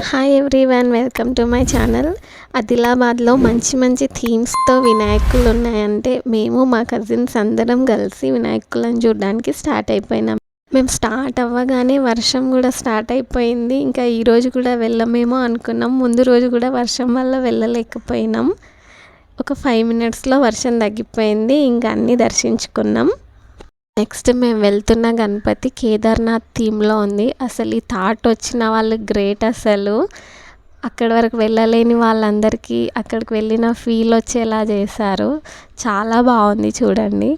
Hi everyone, welcome to my channel. ఆదిలాబాద్లో మంచి మంచి థీమ్స్తో వినాయకులు ఉన్నాయంటే మేము మా కజిన్స్ అందరం కలిసి వినాయకులను చూడడానికి స్టార్ట్ అయిపోయినాం. మేము స్టార్ట్ అవ్వగానే వర్షం కూడా స్టార్ట్ అయిపోయింది. ఇంకా ఈరోజు కూడా వెళ్ళమేమో అనుకున్నాం. ముందు రోజు కూడా వర్షం వల్ల వెళ్ళలేకపోయినాం. ఒక 5 minutesలో వర్షం తగ్గిపోయింది. ఇంకా అన్నీ దర్శించుకున్నాం. నెక్స్ట్ మేము వెళ్తున్న గణపతి కేదార్నాథ్ థీమ్లో ఉంది. అసలు ఈ థాట్ వచ్చిన వాళ్ళు గ్రేట్. అసలు అక్కడి వరకు వెళ్ళలేని వాళ్ళందరికీ అక్కడికి వెళ్ళిన ఫీల్ వచ్చేలా చేశారు. చాలా బాగుంది చూడండి.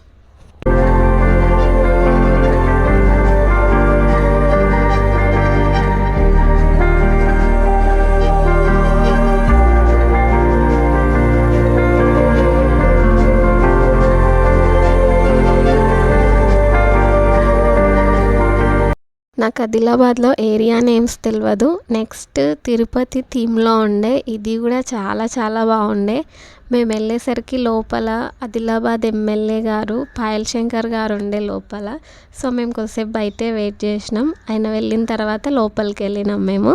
నాకు ఆదిలాబాద్లో ఏరియా నేమ్స్ తెలియదు. నెక్స్ట్ తిరుపతి థీమ్లో ఉండే, ఇది కూడా చాలా చాలా బాగుండే. మేము వెళ్ళేసరికి లోపల ఆదిలాబాద్ ఎమ్మెల్యే గారు పాయల్ శంకర్ గారు ఉండే లోపల. సో మేము కొద్దిసేపు బయటే వెయిట్ చేసినాం. ఆయన వెళ్ళిన తర్వాత లోపలికి వెళ్ళినాం మేము.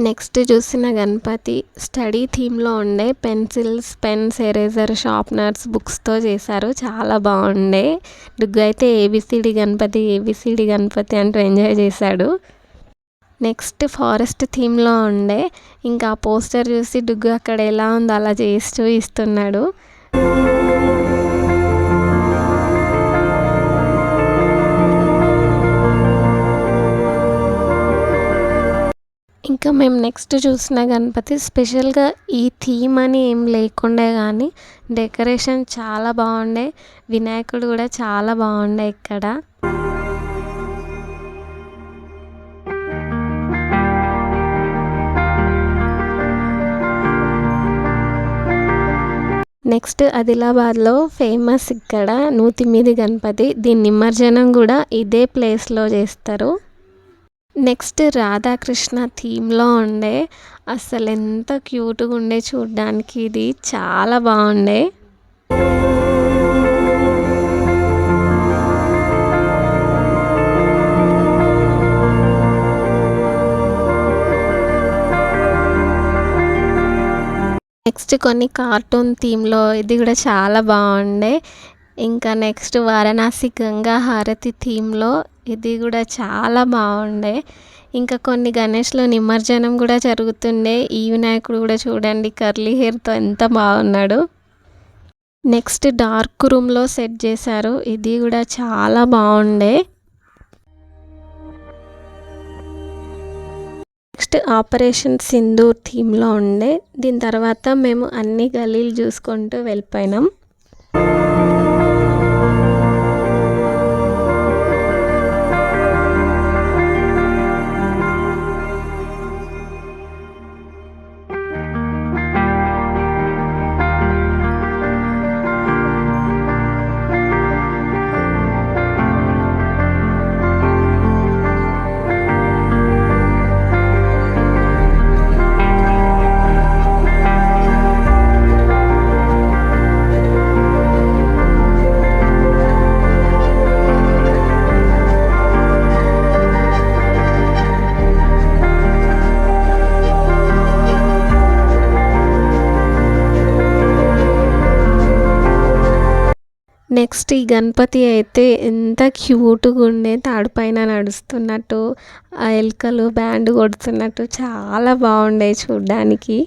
నెక్స్ట్ చూసిన గణపతి స్టడీ థీమ్లో ఉండే. పెన్సిల్స్, పెన్స్, ఎరేజర్, షార్ప్నర్స్, బుక్స్తో చేశారు. చాలా బాగుండే. డుగ్గు అయితే ఏబిసిడి గణపతి అంటూ ఎంజాయ్ చేశాడు. నెక్స్ట్ ఫారెస్ట్ థీమ్లో ఉండే. ఇంకా పోస్టర్ చూసి డుగ్గు అక్కడ ఎలా ఉందో అలా చేస్తూ ఇస్తున్నాడు. ఇంకా మేము నెక్స్ట్ చూసిన గణపతి స్పెషల్గా ఈ థీమ్ అని ఏం లేకుండే, కానీ డెకరేషన్ చాలా బాగుండే. వినాయకుడు కూడా చాలా బాగుండే ఇక్కడ. నెక్స్ట్ ఆదిలాబాద్లో ఫేమస్ ఇక్కడ నూతిమీది గణపతి. దీని నిమజ్జనం కూడా ఇదే ప్లేస్లో చేస్తారు. నెక్స్ట్ రాధాకృష్ణ థీమ్లో ఉండే. అసలు ఎంత క్యూట్గా ఉండే చూడ్డానికి. ఇది చాలా బాగుండే. నెక్స్ట్ కొన్ని కార్టూన్ థీమ్లో, ఇది కూడా చాలా బాగుండే. ఇంకా నెక్స్ట్ వారణాసి గంగా హారతి థీమ్లో, ఇది కూడా చాలా బాగుండే. ఇంకా కొన్ని గణేష్లో నిమజ్జనం కూడా జరుగుతుండే. ఈ వినాయకుడు కూడా చూడండి కర్లీ హెయిర్తో ఎంత బాగున్నాడు. నెక్స్ట్ డార్క్ రూమ్లో సెట్ చేశారు. ఇది కూడా చాలా బాగుండే. నెక్స్ట్ ఆపరేషన్ సింధూర్ థీమ్లో ఉండే. దీని తర్వాత మేము అన్ని గల్లీలు చూసుకుంటూ వెళ్ళిపోయినాం. నెక్స్ట్ ఈ గణపతి అయితే ఎంత క్యూట్గా ఉండే. తాడుపైన నడుస్తున్నట్టు, ఆ ఎలుకలు బ్యాండ్ కొడుతున్నట్టు చాలా బాగుండే చూడ్డానికి.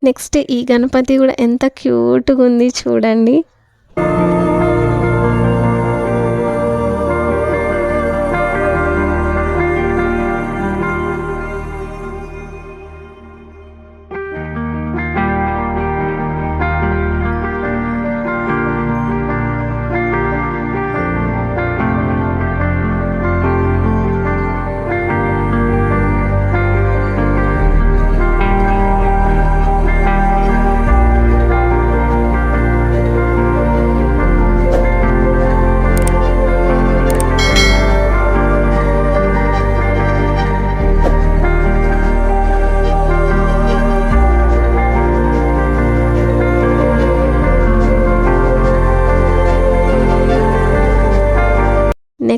నెక్స్ట్ ఈ గణపతి కూడా ఎంత క్యూట్గా ఉంది చూడండి.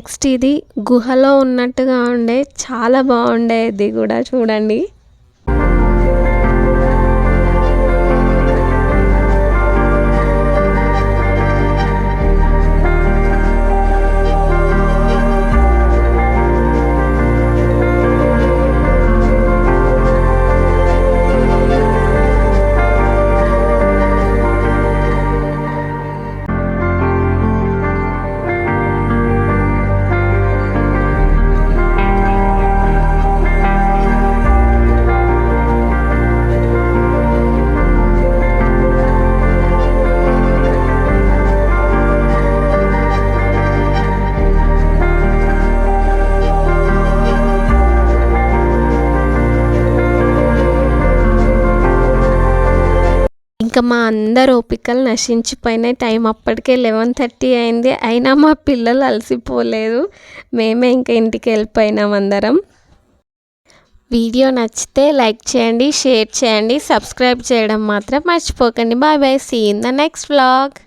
నెక్స్ట్ ఇది గుహలో ఉన్నట్టుగా ఉండే, చాలా బాగుండే ఇది కూడా చూడండి. ఇంకా మా అందరు ఓపికలు నశించిపోయినాయి. టైం అప్పటికే 11:30 అయింది. అయినా మా పిల్లలు అలసిపోలేదు. మేమే ఇంకా ఇంటికి వెళ్ళిపోయినాం అందరం. వీడియో నచ్చితే లైక్ చేయండి, షేర్ చేయండి, సబ్స్క్రైబ్ చేయడం మాత్రం మర్చిపోకండి. Bye bye, see in the next vlog.